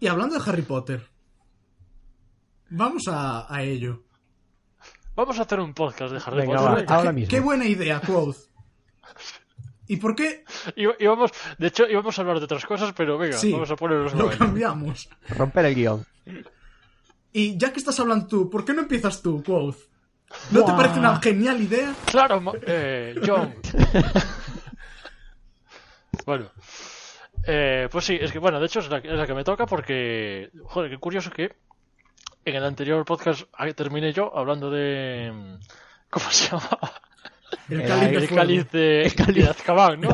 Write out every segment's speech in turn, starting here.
Y hablando de Harry Potter, vamos a ello. Vamos a hacer un podcast de Harry Venga, Potter. va, ahora mismo. Qué buena idea, Quoth. ¿Y por qué? De hecho, íbamos a hablar de otras cosas, pero venga, Sí, vamos a ponernos lo en cambiamos. Romper el guión. Y ya que estás hablando tú, ¿por qué no empiezas tú, Quoth? ¿No te parece una genial idea? Claro, John. Bueno. Pues sí, es que bueno, de hecho es la que me toca porque, joder, qué curioso que en el anterior podcast terminé yo hablando de... ¿Cómo se llama? El cáliz de Azkaban, ¿no?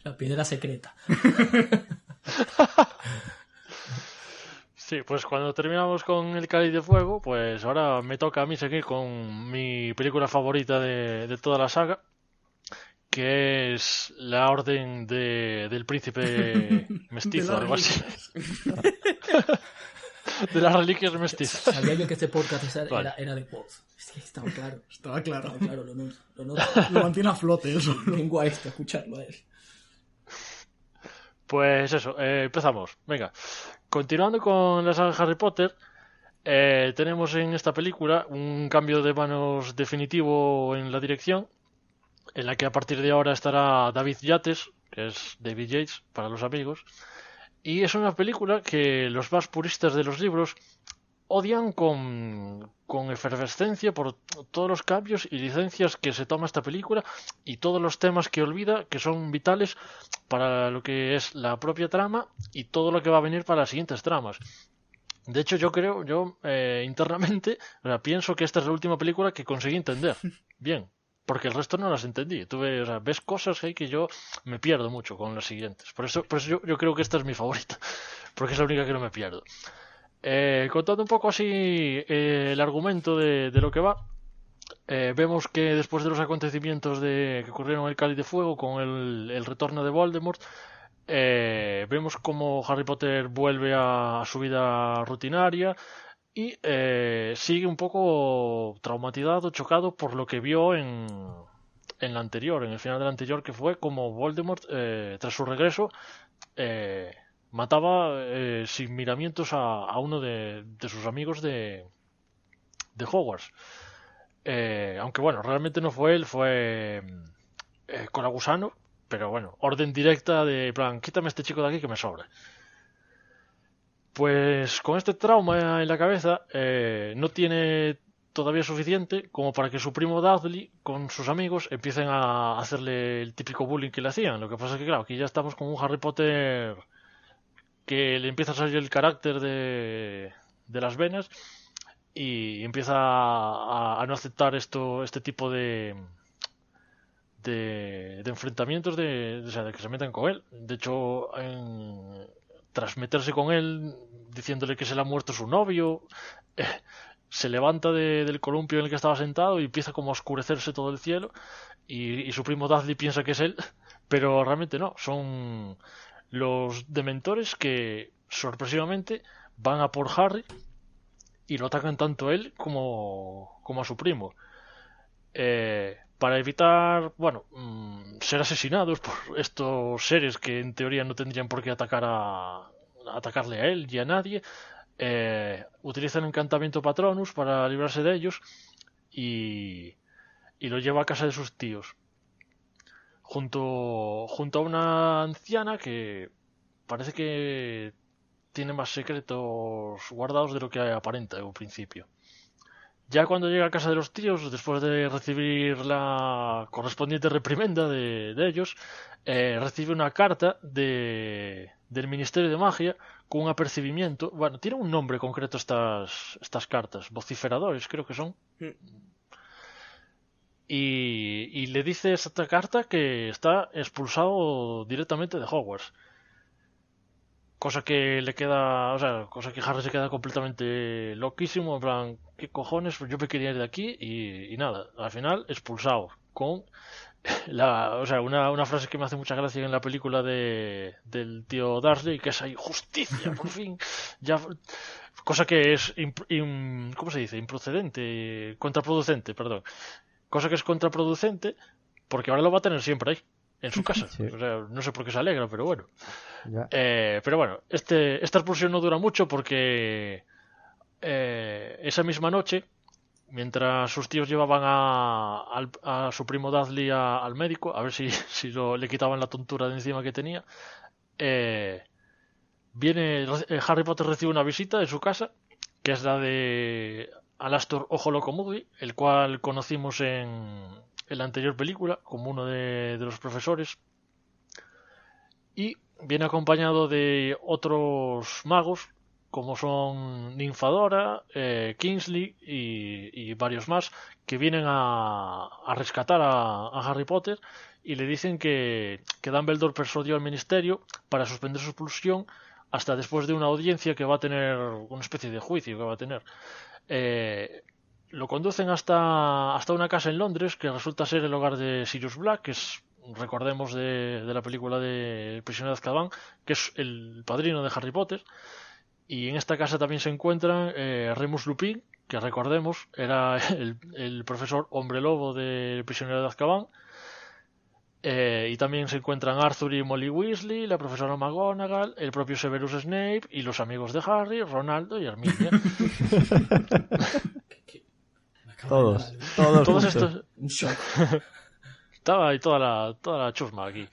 La piedra secreta. Sí, pues cuando terminamos con el Cáliz de Fuego, pues ahora me toca a mí seguir con mi película favorita de toda la saga, que es La Orden del Príncipe Mestizo, algo así. De las Reliquias Mestizas. Sabía yo que este podcast Vale. era de Quoth. Sí, estaba claro. Estaba claro. Estaba claro, lo noto. Lo mantiene a flote eso. Vengo a esto, a escucharlo a él. Pues eso, empezamos. Venga, continuando con la saga de Harry Potter, tenemos en esta película un cambio de manos definitivo en la dirección, en la que a partir de ahora estará David Yates, que es David Yates para los amigos, y es una película que los más puristas de los libros odian con efervescencia por todos los cambios y licencias que se toma esta película y todos los temas que olvida que son vitales para lo que es la propia trama y todo lo que va a venir para las siguientes tramas. De hecho, yo internamente, o sea, pienso que esta es la última película que conseguí entender bien, porque el resto no las entendí. Ves cosas ahí que yo me pierdo mucho con las siguientes. Por eso yo creo que esta es mi favorita, porque es la única que no me pierdo. Contando un poco así el argumento de lo que va, vemos que después de los acontecimientos que ocurrieron en el Cáliz de Fuego con el retorno de Voldemort, vemos como Harry Potter vuelve a su vida rutinaria y sigue un poco traumatizado, chocado por lo que vio en la anterior, en el final de la anterior, que fue como Voldemort, tras su regreso, mataba sin miramientos a uno de sus amigos de Hogwarts. Aunque bueno, realmente no fue él, fue Colagusano, pero bueno, orden directa de plan, quítame este chico de aquí que me sobra. Pues con este trauma en la cabeza no tiene todavía suficiente como para que su primo Dudley con sus amigos empiecen a hacerle el típico bullying que le hacían. Lo que pasa es que claro, aquí ya estamos con un Harry Potter que le empieza a salir el carácter de las venas y empieza a no aceptar este tipo de enfrentamientos de que se metan con él. De hecho, tras meterse con él diciéndole que se le ha muerto su novio, se levanta del columpio en el que estaba sentado y empieza como a oscurecerse todo el cielo y su primo Dudley piensa que es él, pero realmente no, son los dementores que sorpresivamente van a por Harry y lo atacan tanto a él como a su primo, para evitar ser asesinados por estos seres que en teoría no tendrían por qué atacarle a él y a nadie. Utilizan encantamiento Patronus para librarse de ellos y lo lleva a casa de sus tíos junto a una anciana que parece que tiene más secretos guardados de lo que aparenta en un principio. Ya cuando llega a casa de los tíos, después de recibir la correspondiente reprimenda de ellos, recibe una carta del Ministerio de Magia con un apercibimiento. Bueno, tiene un nombre concreto estas cartas, vociferadores creo que son. Y le dice esta carta que está expulsado directamente de Hogwarts. Cosa que Harry se queda completamente loquísimo, en plan, ¿qué cojones? Pues yo me quería ir de aquí y nada, al final expulsado con una frase que me hace mucha gracia en la película del tío Dursley, que es ahí, justicia, por fin, ya, cosa que es ¿cómo se dice? Improcedente, contraproducente, perdón. Cosa que es contraproducente porque ahora lo va a tener siempre ahí, en su casa. Sí. O sea, no sé por qué se alegra, pero bueno. Ya. Pero bueno, esta expulsión no dura mucho porque esa misma noche, mientras sus tíos llevaban a su primo Dudley al médico, a ver si le quitaban la tontura de encima que tenía, eh, Harry Potter recibe una visita en su casa, que es la de Alastor Ojo Loco Moody, el cual conocimos en la anterior película como uno de los profesores, y viene acompañado de otros magos como son Ninfadora, Kingsley y varios más, que vienen a rescatar a Harry Potter y le dicen que Dumbledore persuadió al ministerio para suspender su expulsión hasta después de una audiencia que va a tener, una especie de juicio que va a tener. Lo conducen hasta una casa en Londres que resulta ser el hogar de Sirius Black, que es, recordemos de la película de El prisionero de Azkaban, que es el padrino de Harry Potter. Y en esta casa también se encuentran Remus Lupin, que recordemos era el profesor hombre lobo del prisionero de Azkaban. Y también se encuentran Arthur y Molly Weasley, la profesora McGonagall, el propio Severus Snape y los amigos de Harry, Ronaldo y Herminia. Me acaba de Todos, dar todos Todos juntos. estos... un shock. Estaba ahí toda la chusma aquí.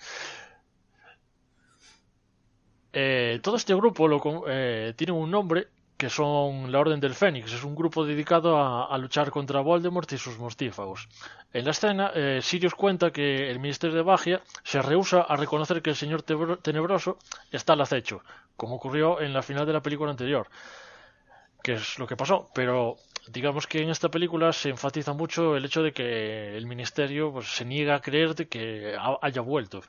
Todo este grupo tiene un nombre que son la Orden del Fénix. Es un grupo dedicado a luchar contra Voldemort y sus mortífagos. En la escena, Sirius cuenta que el Ministerio de Magia se rehúsa a reconocer que el Señor Tenebroso está al acecho, como ocurrió en la final de la película anterior, que es lo que pasó. Pero digamos que en esta película se enfatiza mucho el hecho de que el Ministerio pues, se niega a creer de que haya vuelto.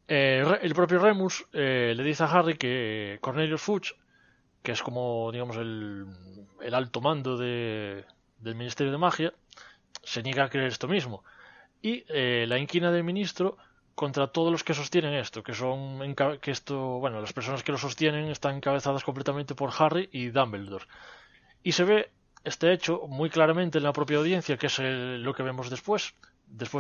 El propio Remus le dice a Harry que Cornelius Fudge, que es como digamos el alto mando del Ministerio de Magia, se niega a creer esto mismo y la inquina del ministro contra todos los que sostienen esto, bueno, las personas que lo sostienen están encabezadas completamente por Harry y Dumbledore. Y se ve este hecho muy claramente en la propia audiencia, que es lo que vemos después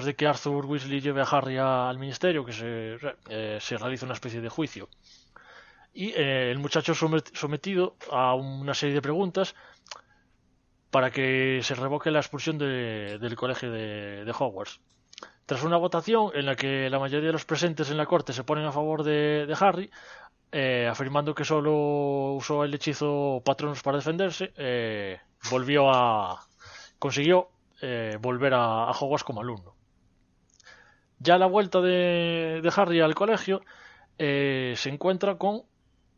de que Arthur Weasley lleve a Harry al ministerio, que se realiza una especie de juicio. Y el muchacho es sometido a una serie de preguntas para que se revoque la expulsión del colegio de Hogwarts. Tras una votación en la que la mayoría de los presentes en la corte se ponen a favor de Harry, afirmando que solo usó el hechizo Patronus para defenderse, consiguió volver a Hogwarts como alumno. Ya a la vuelta de Harry al colegio, se encuentra con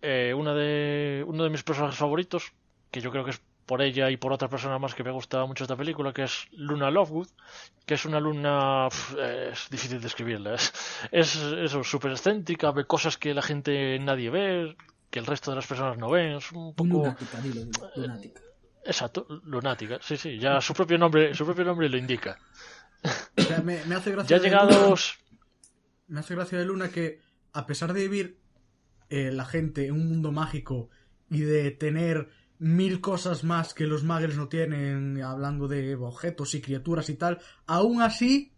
uno de mis personajes favoritos, que yo creo que es por ella y por otra persona más que me gusta mucho esta película, que es Luna Lovegood, que es una alumna, es difícil de escribirla, es súper excéntrica, ve cosas que la gente nadie ve, que el resto de las personas no ven, es un poco... Lunática, dilo, lunática. Exacto, lunática, sí, ya su propio nombre lo indica. O sea, me hace gracia Ya llegados... Me hace gracia de Luna que, a pesar de vivir la gente en un mundo mágico y de tener 1000 cosas más que los magos no tienen, hablando de objetos y criaturas y tal, aún así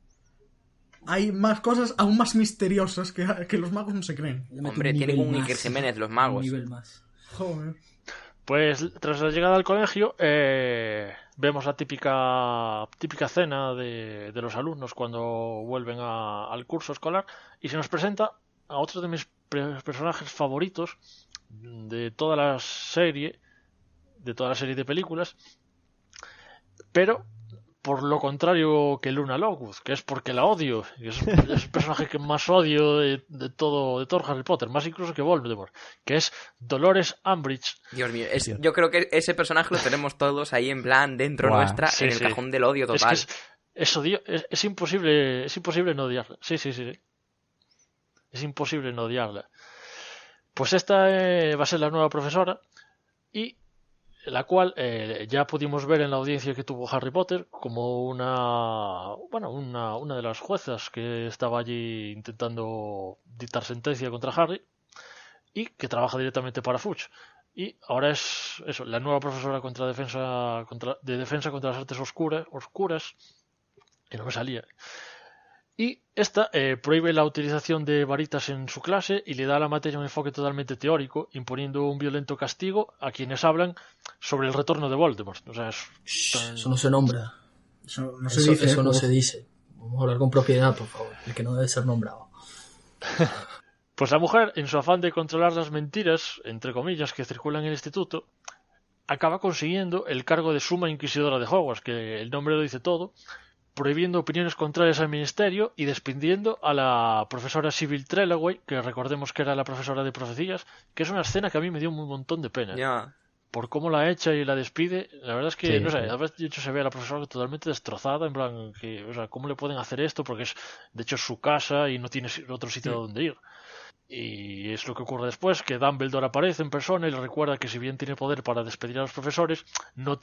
hay más cosas aún más misteriosas que los magos no se creen. Le meto Hombre, un tienen nivel un más. Iker Jiménez los Un magos. nivel más. Joder. Pues tras la llegada al colegio vemos la típica cena de los alumnos cuando vuelven al curso escolar y se nos presenta a otro de mis personajes favoritos de toda la serie de películas, pero por lo contrario que Luna Lovegood, que es porque la odio, es el personaje que más odio de todo Harry Potter, más incluso que Voldemort, que es Dolores Umbridge. Dios mío, yo creo que ese personaje lo tenemos todos ahí en plan dentro Buah, nuestra, sí, en el sí. cajón del odio total. Es imposible no odiarla. Sí. Es imposible no odiarla. Pues esta va a ser la nueva profesora y la cual ya pudimos ver en la audiencia que tuvo Harry Potter como una de las juezas que estaba allí intentando dictar sentencia contra Harry y que trabaja directamente para Fudge. Y ahora es eso, la nueva profesora de defensa contra las artes oscuras, que no me salía, Y esta prohíbe la utilización de varitas en su clase y le da a la materia un enfoque totalmente teórico, imponiendo un violento castigo a quienes hablan sobre el retorno de Voldemort. O sea, Eso no se nombra. Eso no se dice. Eso no se dice. Vamos a hablar con propiedad, por favor. El que no debe ser nombrado. Pues la mujer, en su afán de controlar las mentiras, entre comillas, que circulan en el instituto, acaba consiguiendo el cargo de suma inquisidora de Hogwarts, que el nombre lo dice todo, prohibiendo opiniones contrarias al ministerio y despidiendo a la profesora Sybil Trelawney, que recordemos que era la profesora de profecías, que es una escena que a mí me dio un montón de pena. Ya. Por cómo la echa y la despide, la verdad es que, Sí, no sé, sí. a veces de hecho se ve a la profesora totalmente destrozada, en plan, que, o sea, ¿cómo le pueden hacer esto? Porque de hecho es su casa y no tiene otro sitio donde ir. Y es lo que ocurre después, que Dumbledore aparece en persona y le recuerda que si bien tiene poder para despedir a los profesores, no lo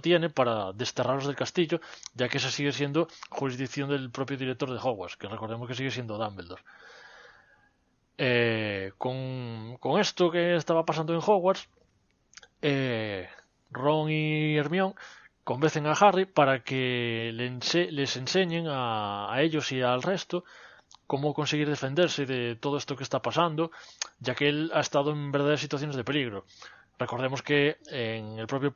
tiene para desterrarlos del castillo, ya que esa sigue siendo jurisdicción del propio director de Hogwarts, que recordemos que sigue siendo Dumbledore. Con esto que estaba pasando en Hogwarts, Ron y Hermione convencen a Harry para que les enseñen a ellos y al resto cómo conseguir defenderse de todo esto que está pasando, ya que él ha estado en verdaderas situaciones de peligro. Recordemos que en el propio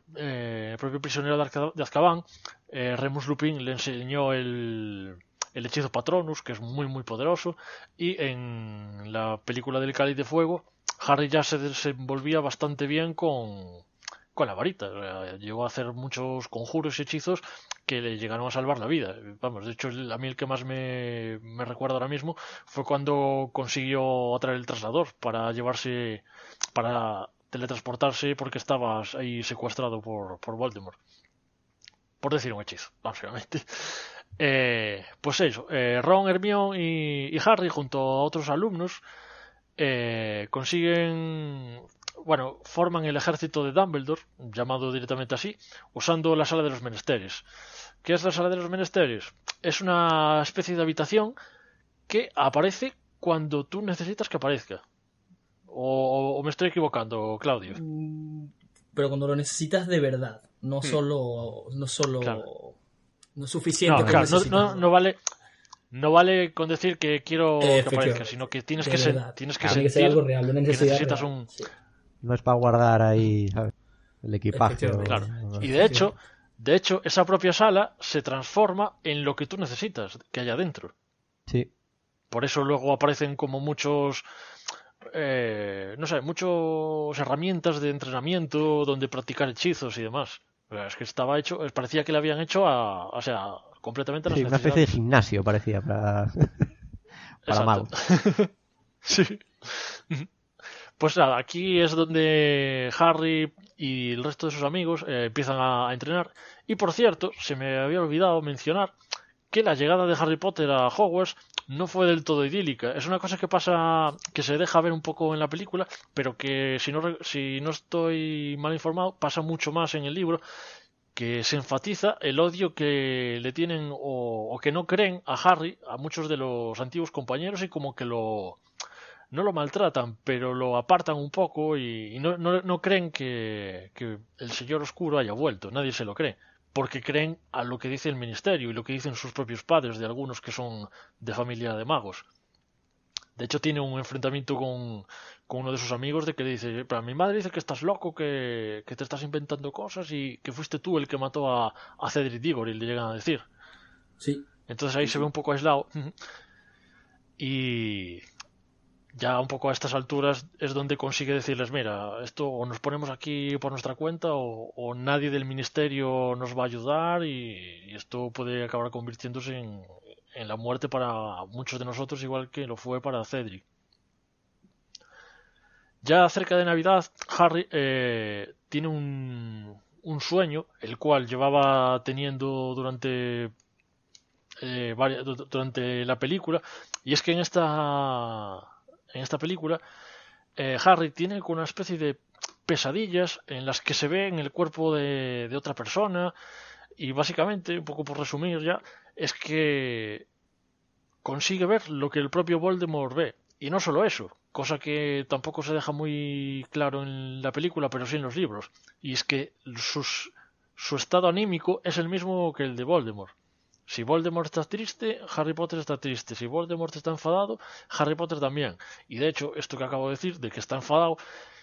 prisionero de Azkaban, Remus Lupin le enseñó el hechizo Patronus, que es muy muy poderoso, y en la película del Cáliz de Fuego, Harry ya se desenvolvía bastante bien con la varita. Llegó a hacer muchos conjuros y hechizos que le llegaron a salvar la vida. Vamos, de hecho, a mí el que más me recuerda ahora mismo fue cuando consiguió atraer el traslador para teletransportarse porque estaba ahí secuestrado por Voldemort. Por decir un hechizo, básicamente. Pues eso, Ron, Hermione y Harry, junto a otros alumnos, forman el ejército de Dumbledore, llamado directamente así, usando la sala de los menesteres. ¿Qué es la sala de los menesteres? Es una especie de habitación que aparece cuando tú necesitas que aparezca. ¿O me estoy equivocando, Claudio? Pero cuando lo necesitas de verdad, no solo Claro. no es suficiente No, con claro, necesitarlo. no vale con decir que quiero que aparezca, sino que tienes que verdad. tienes que Tiene que ser sentir algo real, una que necesidad necesitas real. un... Sí. No es para guardar ahí, ¿sabes? El equipaje. Efectivamente. Claro. Y de hecho, esa propia sala se transforma en lo que tú necesitas que haya dentro. Sí. Por eso luego aparecen como muchos muchas herramientas de entrenamiento donde practicar hechizos y demás. Es que estaba hecho, parecía que le habían hecho completamente a las Sí, una especie de necesidades. gimnasio parecía para Exacto. magos. Sí. Pues nada, aquí es donde Harry y el resto de sus amigos empiezan a entrenar. Y por cierto, se me había olvidado mencionar que la llegada de Harry Potter a Hogwarts no fue del todo idílica. Es una cosa que pasa, que se deja ver un poco en la película, pero que si no estoy mal informado, pasa mucho más en el libro, que se enfatiza el odio que le tienen o que no creen a Harry, a muchos de los antiguos compañeros, y como que no lo maltratan, pero lo apartan un poco y no creen que el Señor Oscuro haya vuelto. Nadie se lo cree, porque creen a lo que dice el ministerio y lo que dicen sus propios padres, de algunos que son de familia de magos. De hecho, tiene un enfrentamiento con uno de sus amigos de que le dice: pero mi madre dice que estás loco, que te estás inventando cosas y que fuiste tú el que mató a Cedric Diggory, le llegan a decir. Sí. Entonces ahí se ve un poco aislado. Y ya un poco a estas alturas es donde consigue decirles: mira, esto o nos ponemos aquí por nuestra cuenta o nadie del ministerio nos va a ayudar y esto puede acabar convirtiéndose en la muerte para muchos de nosotros, igual que lo fue para Cedric. Ya cerca de Navidad, Harry tiene un sueño, el cual llevaba teniendo durante la película, y es que en esta película Harry tiene una especie de pesadillas en las que se ve en el cuerpo de otra persona, y básicamente, un poco por resumir ya, es que consigue ver lo que el propio Voldemort ve. Y no solo eso, cosa que tampoco se deja muy claro en la película, pero sí en los libros, y es que su estado anímico es el mismo que el de Voldemort. O Si Voldemort está triste, Harry Potter está triste. Si Voldemort está enfadado, Harry Potter también. Y de hecho, esto que acabo de decir, de que está enfadado,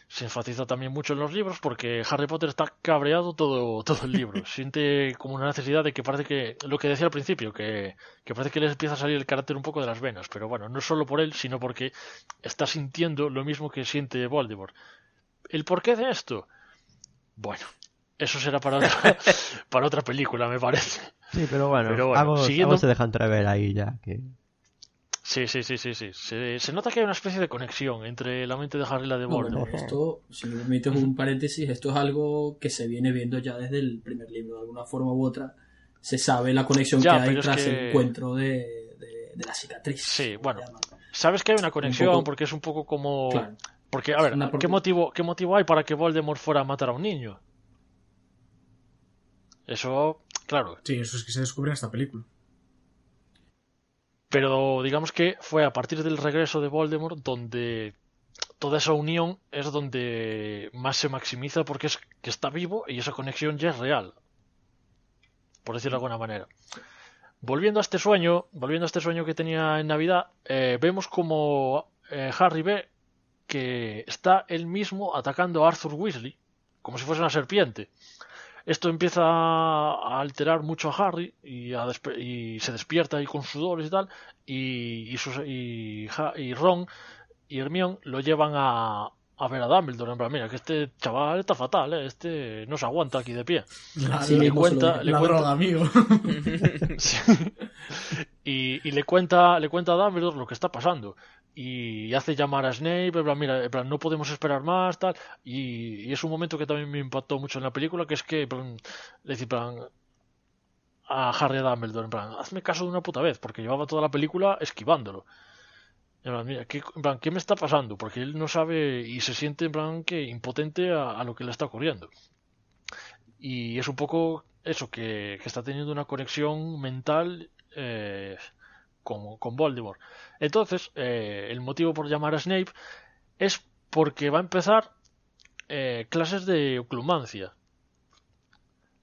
se enfatiza también mucho en los libros porque Harry Potter está cabreado todo el libro. Siente como una necesidad de que parece que, lo que decía al principio, que parece que le empieza a salir el carácter un poco de las venas. Pero bueno, no solo por él, sino porque está sintiendo lo mismo que siente Voldemort. ¿El porqué de esto? Bueno, eso será para otra película, me parece. Sí, pero bueno, siguiendo... algo se deja entrever ahí ya. Que... Sí. Se nota que hay una especie de conexión entre la mente de Harry y la de Voldemort. Bueno, esto, si me permites un paréntesis, esto es algo que se viene viendo ya desde el primer libro, de alguna forma u otra. Se sabe la conexión que hay tras el encuentro de la cicatriz. Sí, bueno, sabes que hay una conexión porque es un poco como... Claro. Porque, a ver, ¿qué motivo hay para que Voldemort fuera a matar a un niño? Eso, claro. Sí, eso es que se descubre en esta película. Pero digamos que fue a partir del regreso de Voldemort donde toda esa unión es donde más se maximiza porque es que está vivo y esa conexión ya es real, por decirlo de alguna manera. Volviendo a este sueño que tenía en Navidad, vemos como Harry ve que está él mismo atacando a Arthur Weasley como si fuese una serpiente. Esto empieza a alterar mucho a Harry y se despierta ahí con sudores y tal, y Ron y Hermione lo llevan a ver a Dumbledore, en plan, mira, que este chaval está fatal, este no se aguanta aquí de pie. Le cuenta, droga, amigo. Sí. Y le cuenta a Dumbledore lo que está pasando. Y hace llamar a Snape, en plan, mira, en plan, no podemos esperar más, tal. Y es un momento que también me impactó mucho en la película, que es que, en plan, le dice, en plan, a Harry a Dumbledore, en plan, hazme caso de una puta vez, porque llevaba toda la película esquivándolo. En plan, mira, ¿qué me está pasando? Porque él no sabe y se siente, en plan, que impotente a lo que le está ocurriendo. Y es un poco eso, que está teniendo una conexión mental con Voldemort. Entonces, el motivo por llamar a Snape es porque va a empezar clases de oclumancia.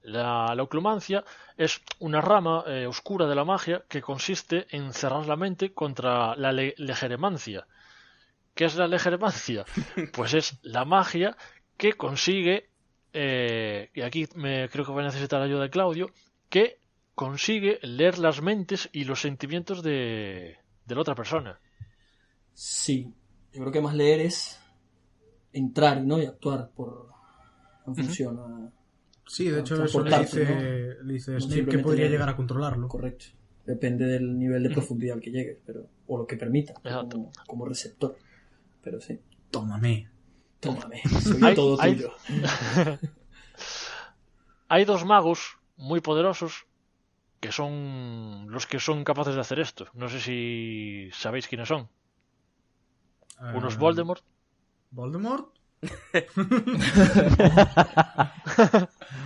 La oclumancia es una rama oscura de la magia que consiste en cerrar la mente contra la legeremancia. ¿Qué es la legeremancia? Pues es la magia que consigue, y aquí creo que voy a necesitar la ayuda de Claudio, que consigue leer las mentes y los sentimientos de la otra persona. Sí, yo creo que más leer es entrar, ¿no? Y actuar en función a... Sí, de hecho eso le dice Snape que podría llegar a controlarlo. Correcto. Depende del nivel de profundidad al que llegue, o lo que permita, como receptor. Pero sí. Tómame, soy todo tuyo. Hay dos magos muy poderosos que son los que son capaces de hacer esto. No sé si sabéis quiénes son. Uno es Voldemort. ¿Voldemort?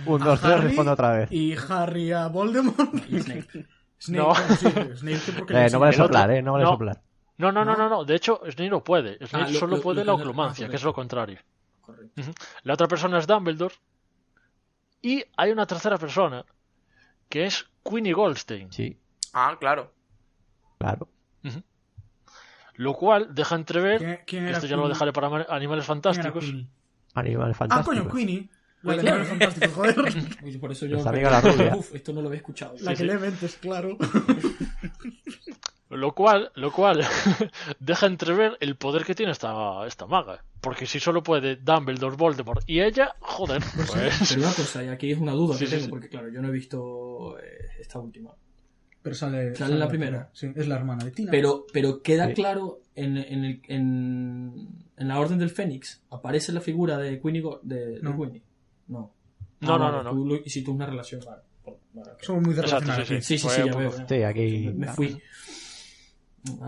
1, 2, 3, responde otra vez. Y Harry a Voldemort. Snape. No. Snape porque No vale soplar, no vale soplar. No. De hecho, Snape no puede. Snape solo puede la oclumancia, que es lo contrario. Correcto. La otra persona es Dumbledore. Y hay una tercera persona que es Queenie Goldstein. Sí. Ah, claro. Lo cual deja entrever, ¿Quién esto ya Queenie? lo dejaré para Animales Fantásticos. Animales fantásticos. Ah, coño, Queenie. La de Animales Fantásticos, joder. Oye, por eso yo... Nuestra amiga la rubia. Uf, esto no lo había escuchado. La que le mentes, claro. Lo cual deja entrever el poder que tiene esta maga. Porque si solo puede Dumbledore, Voldemort y ella, joder, pues... Pero una cosa, y aquí es una duda que tengo, sí. porque claro, yo no he visto esta última. Pero sale en la primera. Sí, es la hermana de Tina. Pero queda claro en la Orden del Fénix, aparece la figura de Queenie. De Queenie. No. No. Y si tú una relación, vale. Somos muy Exacto, relacionados. Sí, ya veo. Sí, aquí... Me fui.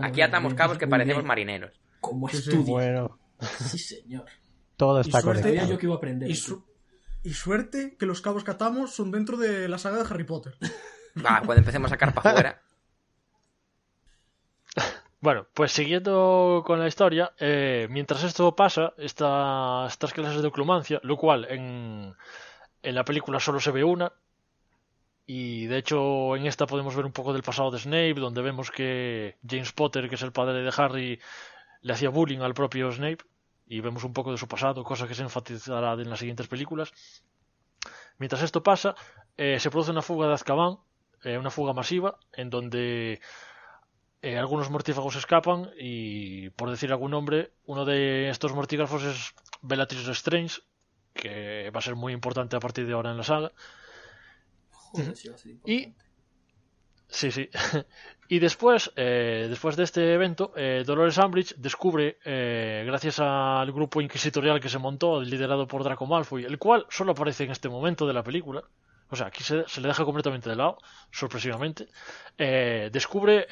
Aquí atamos cabos que parecemos marineros. Como Sí, sí. estudio. Bueno, Sí, señor. todo está suerte- Sabía conectado. yo que iba a aprender. Y suerte que los cabos que atamos son dentro de la saga de Harry Potter. Va, cuando empecemos a sacar para afuera. Bueno, pues siguiendo con la historia, mientras esto pasa, estas clases de oclumancia, lo cual en la película solo se ve una, Y de hecho en esta podemos ver un poco del pasado de Snape, donde vemos que James Potter, que es el padre de Harry, le hacía bullying al propio Snape, y vemos un poco de su pasado, cosa que se enfatizará en las siguientes películas. Mientras esto pasa, se produce una fuga de Azkaban, una fuga masiva, en donde algunos mortífagos escapan y, por decir algún nombre, uno de estos mortífagos es Bellatrix Lestrange, que va a ser muy importante a partir de ahora en la saga. Joder, sí va a ser Y importante. sí. Y después de este evento, Dolores Umbridge descubre, gracias al grupo inquisitorial que se montó, liderado por Draco Malfoy, el cual solo aparece en este momento de la película, o sea, aquí se le deja completamente de lado, sorpresivamente, descubre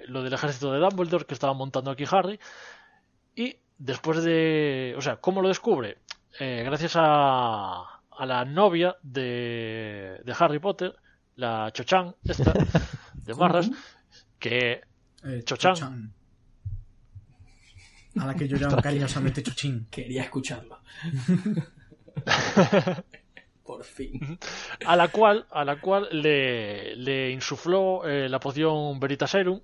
lo del ejército de Dumbledore que estaba montando aquí Harry, y después de... O sea, ¿cómo lo descubre? Gracias a la novia de Harry Potter, la Cho-Chang, esta, de Marras, que... Cho-Chang. A la que yo llamo cariñosamente Chochín. Quería escucharlo. Por fin. A la cual le insufló la poción Veritaserum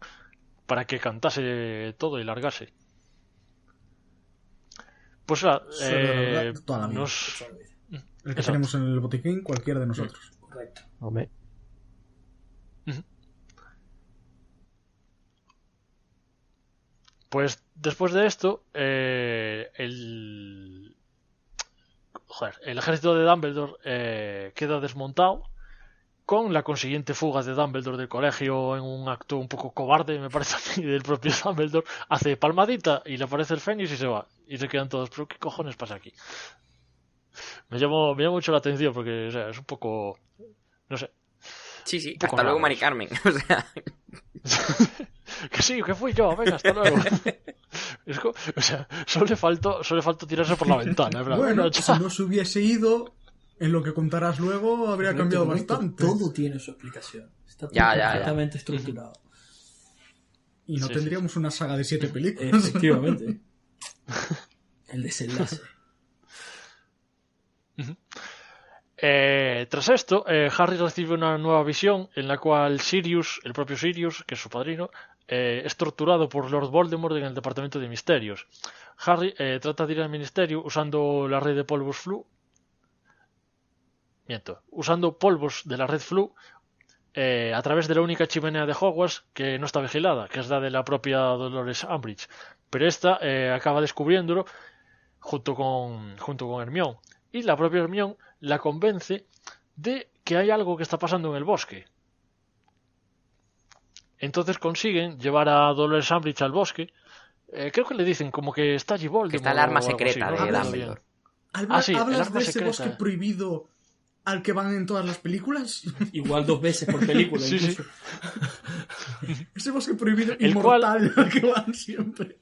para que cantase todo y largase. Pues toda la vida. El que Exacto. tenemos en el botiquín, cualquiera de nosotros. Correcto. Hombre, Pues después de esto, el ejército de Dumbledore queda desmontado, con la consiguiente fuga de Dumbledore del colegio en un acto un poco cobarde, me parece a mí, del propio Dumbledore. Hace palmadita y le aparece el Fénix y se va. Y se quedan todos, pero ¿qué cojones pasa aquí? Me llamó mucho la atención porque, o sea, es un poco... No sé. Sí, poco hasta luego, raro Mari eso. Carmen. O sea, Que sí, que fui yo, venga, hasta luego. O sea, solo le faltó tirarse por la ventana. En plan, Bueno, venga, si chao. no se hubiese ido, en lo que contarás luego habría Correcto, cambiado correcto. bastante. Todo tiene su explicación. Está todo Ya. perfectamente estructurado. Y no Sí, tendríamos una saga de 7 películas. Efectivamente. El desenlace. Tras esto, Harry recibe una nueva visión en la cual Sirius, el propio Sirius, que es su padrino, es torturado por Lord Voldemort en el departamento de misterios. Harry trata de ir al ministerio usando la red de polvos Flu. Usando polvos de la red Flu a través de la única chimenea de Hogwarts que no está vigilada, que es la de la propia Dolores Umbridge. Pero esta acaba descubriéndolo junto con Hermione. Y la propia Hermione la convence de que hay algo que está pasando en el bosque. Entonces consiguen llevar a Dolores Umbridge al bosque. Creo que le dicen como que está allí Voldemort. que está el arma o algo secreta así, no de recuerdo Dumbledore. bien. Sí, el ¿Hablas arma de ese secreta. bosque prohibido al que van en todas las películas? Igual 2 veces por película, Sí, incluso. Ese bosque prohibido El inmortal al que van siempre.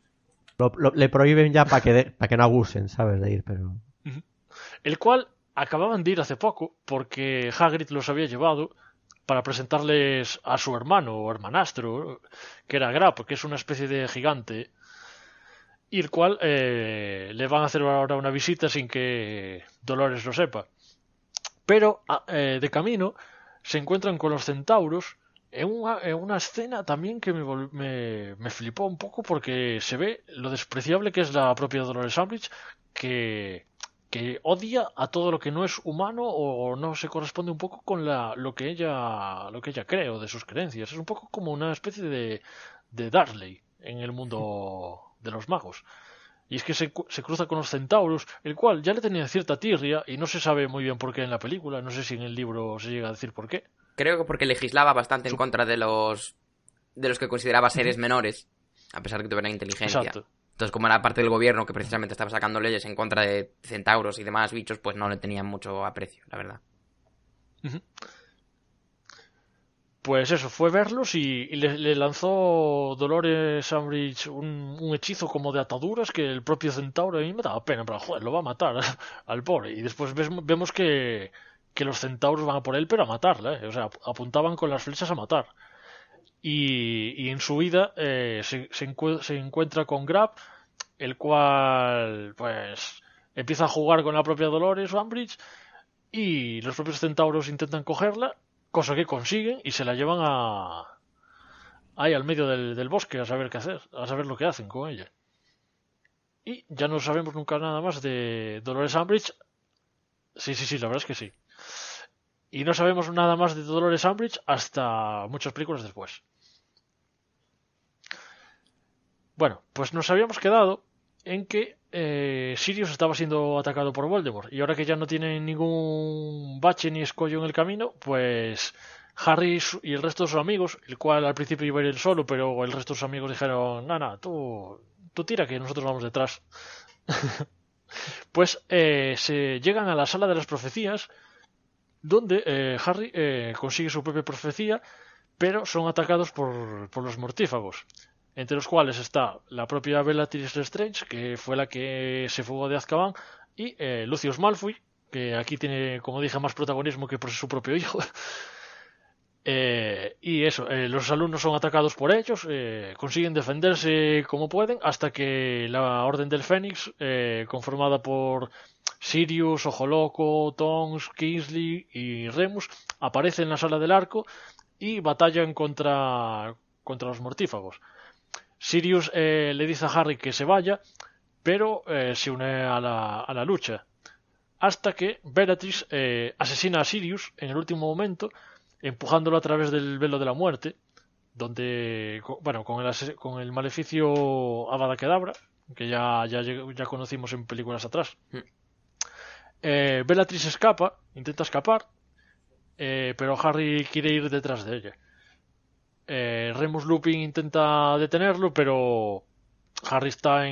le prohíben ya para que no abusen, ¿sabes? De ir, pero... El cual acababan de ir hace poco porque Hagrid los había llevado para presentarles a su hermano o hermanastro, que era Grap, que es una especie de gigante, y el cual le van a hacer ahora una visita sin que Dolores lo sepa. Pero de camino se encuentran con los centauros en una escena también que me flipó un poco porque se ve lo despreciable que es la propia Dolores Umbridge, que odia a todo lo que no es humano o no se corresponde un poco con lo que ella cree o de sus creencias. Es un poco como una especie de Dursley en el mundo de los magos. Y es que se cruza con los centauros, el cual ya le tenía cierta tirria y no se sabe muy bien por qué en la película. No sé si en el libro se llega a decir por qué. Creo que porque legislaba bastante en contra de los que consideraba seres menores, a pesar de que tuvieran inteligencia. Exacto. Entonces, como era parte del gobierno que precisamente estaba sacando leyes en contra de centauros y demás bichos, pues no le tenían mucho aprecio, la verdad. Pues eso, fue verlos y le lanzó Dolores Umbridge un hechizo como de ataduras que el propio centauro a mí me daba pena, pero joder, lo va a matar al pobre. Y después vemos que los centauros van a por él, pero a matarla, ¿eh? O sea, apuntaban con las flechas a matar. Y en su vida se encuentra con Grab, el cual pues empieza a jugar con la propia Dolores Umbridge y los propios centauros intentan cogerla cosa que consiguen y se la llevan ahí al medio del bosque a saber qué hacer, a saber lo que hacen con ella. Y ya no sabemos nunca nada más de Dolores Umbridge. Sí, la verdad es que sí. Y no sabemos nada más de Dolores Umbridge hasta muchas películas después. Bueno, pues nos habíamos quedado en que Sirius estaba siendo atacado por Voldemort. Y ahora que ya no tiene ningún bache ni escollo en el camino, pues Harry y el resto de sus amigos, el cual al principio iba a ir él solo, pero el resto de sus amigos dijeron, no, tú tira que nosotros vamos detrás. Pues se llegan a la sala de las profecías, donde Harry consigue su propia profecía, pero son atacados por los mortífagos, entre los cuales está la propia Bellatrix Lestrange, que fue la que se fugó de Azkaban, y Lucius Malfoy, que aquí tiene, como dije, más protagonismo que por su propio hijo. Y eso, los alumnos son atacados por ellos, consiguen defenderse como pueden, hasta que la Orden del Fénix, conformada por Sirius, Ojo Loco, Tonks, Kingsley y Remus, aparece en la sala del arco y batallan contra los mortífagos. Sirius le dice a Harry que se vaya, pero se une a la lucha, hasta que Bellatrix asesina a Sirius en el último momento, empujándolo a través del velo de la muerte, donde, bueno, con el maleficio Avada Kedavra, que ya conocimos en películas atrás. Bellatrix intenta escapar, pero Harry quiere ir detrás de ella. Remus Lupin intenta detenerlo, pero Harry está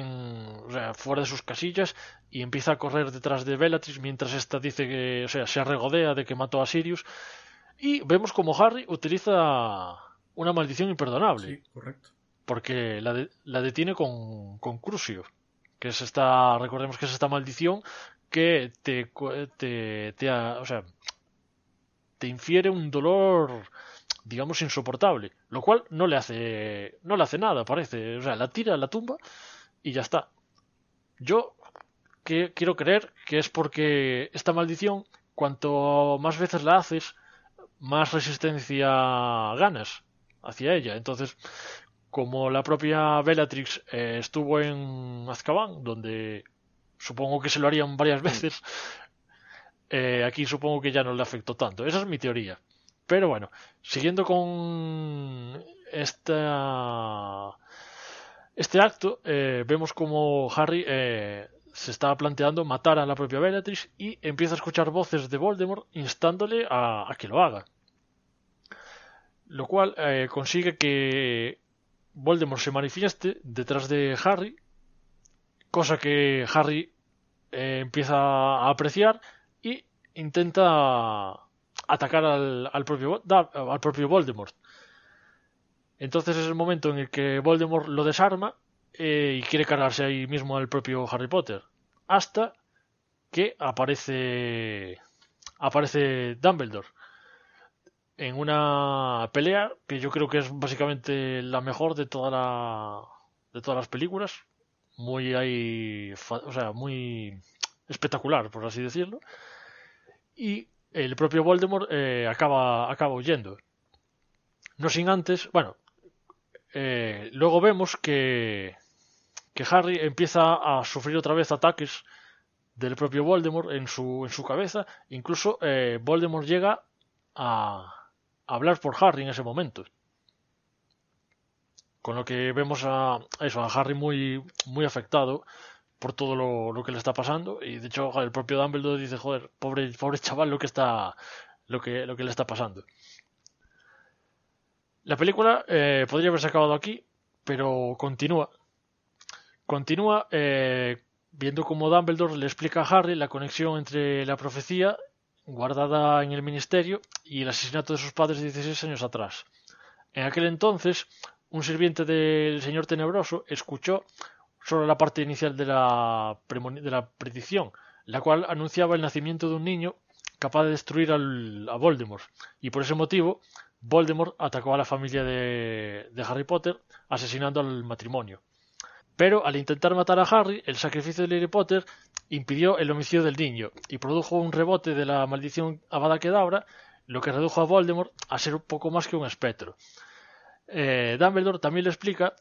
fuera de sus casillas y empieza a correr detrás de Bellatrix mientras esta dice que, se regodea de que mató a Sirius. Y vemos como Harry utiliza una maldición imperdonable. Sí, correcto. Porque la detiene con Crucio, que es recordemos que es esta maldición que te infiere un dolor, digamos, insoportable, lo cual no le hace nada, parece. La tira a la tumba y ya está. Yo quiero creer que es porque esta maldición, cuanto más veces la haces, más resistencia ganas hacia ella. Entonces, como la propia Bellatrix estuvo en Azkaban, donde supongo que se lo harían varias veces, aquí supongo que ya no le afectó tanto. Esa es mi teoría. Pero bueno, siguiendo con este acto, vemos como Harry se está planteando matar a la propia Bellatrix y empieza a escuchar voces de Voldemort instándole a que lo haga. Lo cual consigue que Voldemort se manifieste detrás de Harry, cosa que Harry empieza a apreciar y intenta atacar al propio Voldemort. Entonces es el momento en el que Voldemort lo desarma y quiere cargarse ahí mismo al propio Harry Potter, hasta que aparece Dumbledore en una pelea que yo creo que es básicamente la mejor de todas las películas, muy espectacular, por así decirlo, y el propio Voldemort acaba huyendo. No sin antes, luego vemos que Harry empieza a sufrir otra vez ataques del propio Voldemort en su cabeza. Incluso Voldemort llega a hablar por Harry en ese momento. Con lo que vemos a Harry muy, muy afectado por todo lo que le está pasando. Y de hecho el propio Dumbledore dice, joder, pobre chaval lo que le está pasando. La película podría haberse acabado aquí, pero continúa viendo cómo Dumbledore le explica a Harry la conexión entre la profecía guardada en el ministerio y el asesinato de sus padres 16 años atrás. En aquel entonces, un sirviente del Señor Tenebroso escuchó solo la parte inicial de la predicción, la cual anunciaba el nacimiento de un niño capaz de destruir a Voldemort, y por ese motivo Voldemort atacó a la familia de Harry Potter, asesinando al matrimonio. Pero al intentar matar a Harry, el sacrificio de Harry Potter impidió el homicidio del niño y produjo un rebote de la maldición Avada Kedavra, lo que redujo a Voldemort a ser un poco más que un espectro. Dumbledore también le explica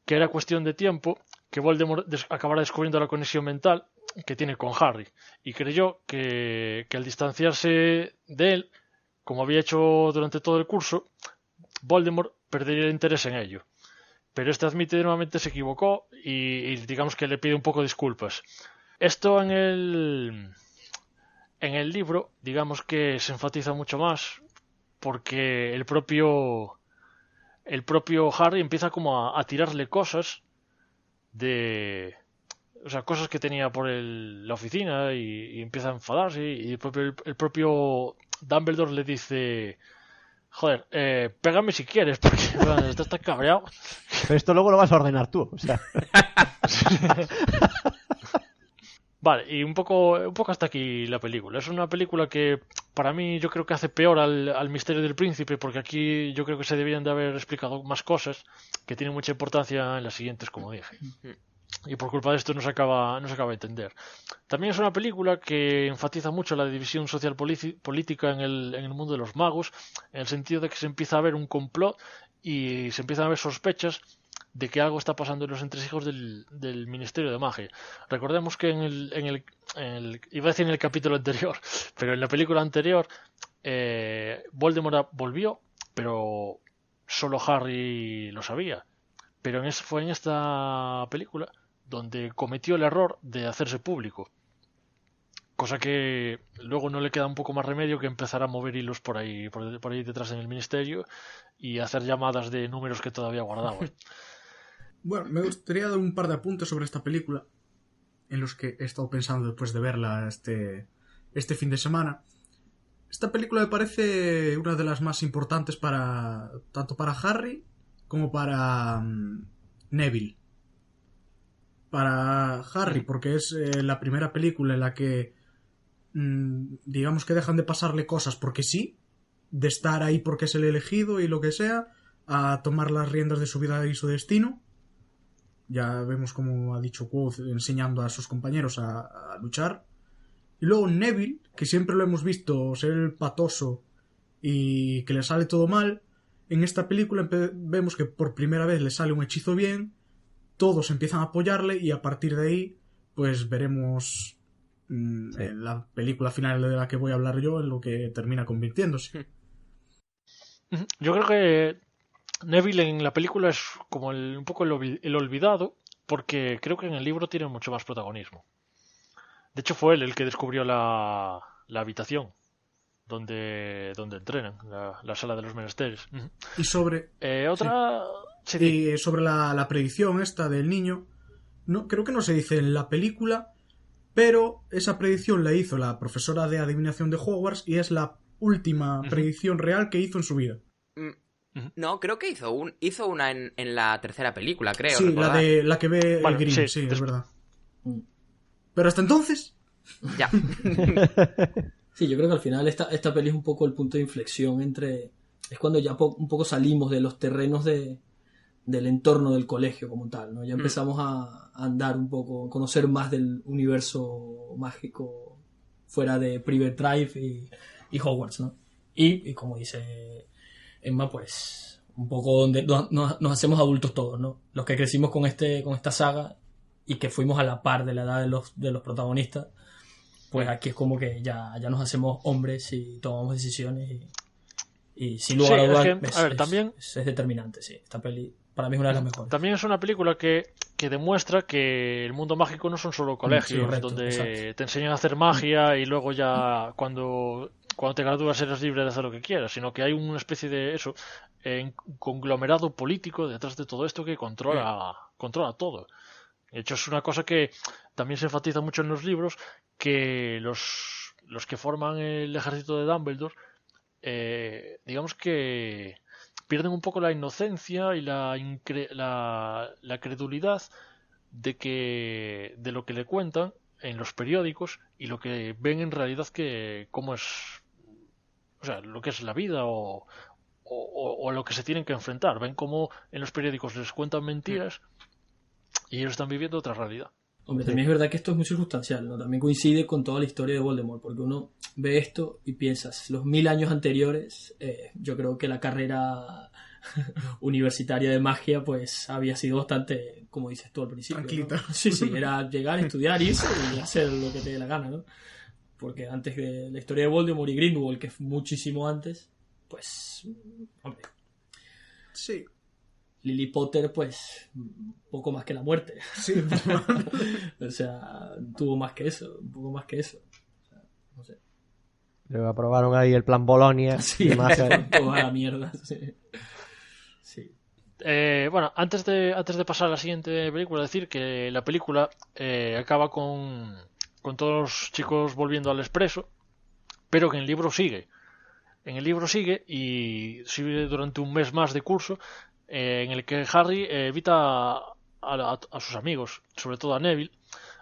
que era cuestión de tiempo que Voldemort acabara descubriendo la conexión mental que tiene con Harry, y creyó que al distanciarse de él, como había hecho durante todo el curso, Voldemort perdería el interés en ello. Pero este admite que nuevamente se equivocó y digamos que le pide un poco disculpas. Esto en el libro, digamos que se enfatiza mucho más, porque el propio Harry empieza como a tirarle cosas cosas que tenía por la oficina, y empieza a enfadarse, y el propio Dumbledore le dice: joder, pégame si quieres, porque estás cabreado. Pero esto luego lo vas a ordenar tú, o sea. Vale, y un poco hasta aquí la película. Es una película que para mí yo creo que hace peor al misterio del príncipe, porque aquí yo creo que se deberían de haber explicado más cosas que tienen mucha importancia en las siguientes, como dije. Y por culpa de esto no se acaba de entender. También es una película que enfatiza mucho la división social política en el mundo de los magos, en el sentido de que se empieza a ver un complot y se empiezan a ver sospechas de que algo está pasando en los entresijos del Ministerio de Magia. Recordemos que iba a decir en el capítulo anterior, pero en la película anterior, Voldemort volvió, pero solo Harry lo sabía. Pero fue en esta película donde cometió el error de hacerse público. Cosa que luego no le queda un poco más remedio que empezar a mover hilos por ahí detrás en el ministerio y hacer llamadas de números que todavía guardaba. Bueno, me gustaría dar un par de apuntes sobre esta película, en los que he estado pensando después de verla este fin de semana. Esta película me parece una de las más importantes tanto para Harry como para Neville. Para Harry, porque es la primera película en la que digamos que dejan de pasarle cosas porque sí, de estar ahí porque es el elegido y lo que sea, a tomar las riendas de su vida y su destino. Ya vemos, como ha dicho Quoth, enseñando a sus compañeros a luchar. Y luego Neville, que siempre lo hemos visto ser el patoso y que le sale todo mal, en esta película vemos que por primera vez le sale un hechizo bien, todos empiezan a apoyarle, y a partir de ahí pues veremos en la película final de la que voy a hablar yo en lo que termina convirtiéndose. Yo creo que Neville en la película es como un poco el olvidado, porque creo que en el libro tiene mucho más protagonismo. De hecho fue él el que descubrió la habitación donde entrenan, la sala de los menesteres. Y sobre otra sí. Y sobre la predicción esta del niño, no creo que no se dice en la película, pero esa predicción la hizo la profesora de adivinación de Hogwarts y es la última predicción real que hizo en su vida. No, creo que hizo una en la tercera película, creo. Sí, recordar. la que ve el Green, sí, es verdad. Pero hasta entonces... Ya. Sí, yo creo que al final esta peli es un poco el punto de inflexión es cuando ya un poco salimos de los terrenos del entorno del colegio como tal, ¿no? Ya empezamos a andar un poco, a conocer más del universo mágico fuera de Private Drive y Hogwarts, ¿no? Y como dice Emma, pues un poco donde nos hacemos adultos todos, ¿no? Los que crecimos con esta saga y que fuimos a la par de la edad de los protagonistas, pues aquí es como que ya nos hacemos hombres y tomamos decisiones y sin lugar a dudas también es determinante, sí. Esta peli para mí es una de las mejores. También es una película que demuestra que el mundo mágico no son solo colegios, correcto, donde exacto. te enseñan a hacer magia y luego ya cuando te gradúas eres libre de hacer lo que quieras, sino que hay una especie de conglomerado político detrás de todo esto que controla todo. De hecho, es una cosa que también se enfatiza mucho en los libros, que los que forman el ejército de Dumbledore, digamos que pierden un poco la inocencia y la credulidad de lo que le cuentan en los periódicos y lo que ven en realidad cómo es, o sea, lo que es la vida o lo que se tienen que enfrentar. Ven cómo en los periódicos les cuentan mentiras y ellos están viviendo otra realidad. Hombre, también es verdad que esto es muy circunstancial, ¿no? También coincide con toda la historia de Voldemort, porque uno ve esto y piensas, los 1000 años anteriores, yo creo que la carrera universitaria de magia pues había sido bastante, como dices tú al principio, tranquilita, ¿no? Sí, era llegar, estudiar, irse y hacer lo que te dé la gana, ¿no? Porque antes de la historia de Voldemort y Grindelwald, que es muchísimo antes, pues, hombre, sí, Lily Potter, pues, poco más que la muerte. sí. O sea, tuvo más que eso, un poco más que eso. O sea, no sé. Luego aprobaron ahí el plan Bolonia. Sí, y más toda la mierda. Sí. Sí. Bueno, antes de pasar a la siguiente película, decir que la película acaba con todos los chicos volviendo al expreso, pero que en el libro sigue. En el libro sigue y sigue durante un mes más de curso, en el que Harry evita a sus amigos, sobre todo a Neville,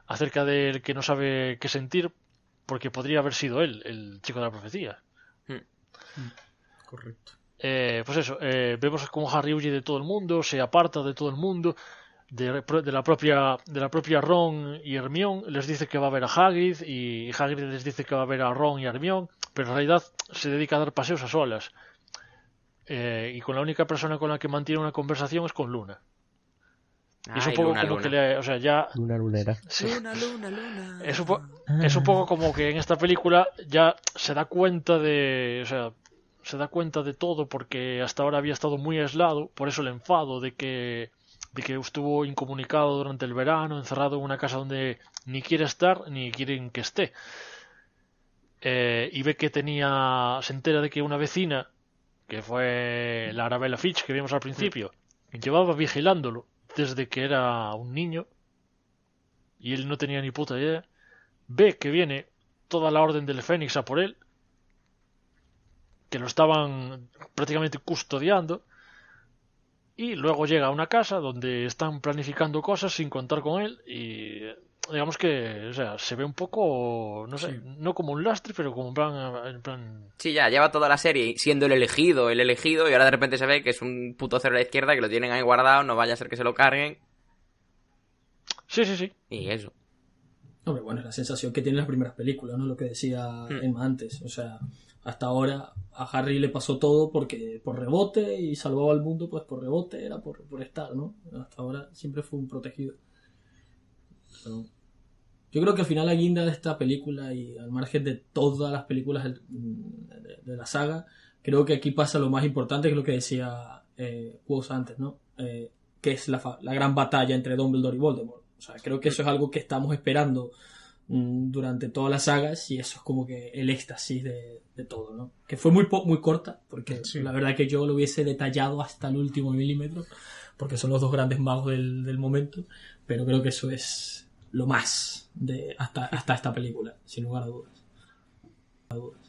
acerca del que no sabe qué sentir, porque podría haber sido él, el chico de la profecía. Correcto. Pues eso, vemos como Harry huye de todo el mundo, se aparta de todo el mundo, de la propia Ron y Hermione. Les dice que va a ver a Hagrid y Hagrid les dice que va a ver a Ron y a Hermione, pero en realidad se dedica a dar paseos a solas. Y con la única persona con la que mantiene una conversación es con Luna. Y es un poco como que o sea, ya... lunera. Sí. Luna. Es un poco como que en esta película ya se da cuenta de... O sea, se da cuenta de todo porque hasta ahora había estado muy aislado, por eso el enfado de que estuvo incomunicado durante el verano, encerrado en una casa donde ni quiere estar ni quieren que esté. Y ve que se entera de que una vecina, que fue la Arabella Fitch que vimos al principio, llevaba vigilándolo desde que era un niño y él no tenía ni puta idea. Ve que viene toda la Orden del Fénix a por él, que lo estaban prácticamente custodiando, y luego llega a una casa donde están planificando cosas sin contar con él y digamos que, o sea, se ve un poco, no sé, no como un lastre, pero como en plan... Sí, ya, lleva toda la serie siendo el elegido, y ahora de repente se ve que es un puto cero a la izquierda, que lo tienen ahí guardado, no vaya a ser que se lo carguen. Sí. Y eso. Hombre, bueno, es la sensación que tienen las primeras películas, ¿no? Lo que decía Emma antes. O sea, hasta ahora a Harry le pasó todo por rebote y salvaba al mundo pues por rebote, era por estar, ¿no? Hasta ahora siempre fue un protegido. Pero yo creo que al final la guinda de esta película y al margen de todas las películas de la saga, creo que aquí pasa lo más importante, que es lo que decía Quos antes, ¿no? Que es la gran batalla entre Dumbledore y Voldemort. O sea, creo que eso es algo que estamos esperando durante todas las sagas y eso es como que el éxtasis de todo, ¿no? Que fue muy corta, porque la verdad que yo lo hubiese detallado hasta el último milímetro, porque son los dos grandes magos del momento, pero creo que eso es lo más hasta esta película, sin lugar a dudas.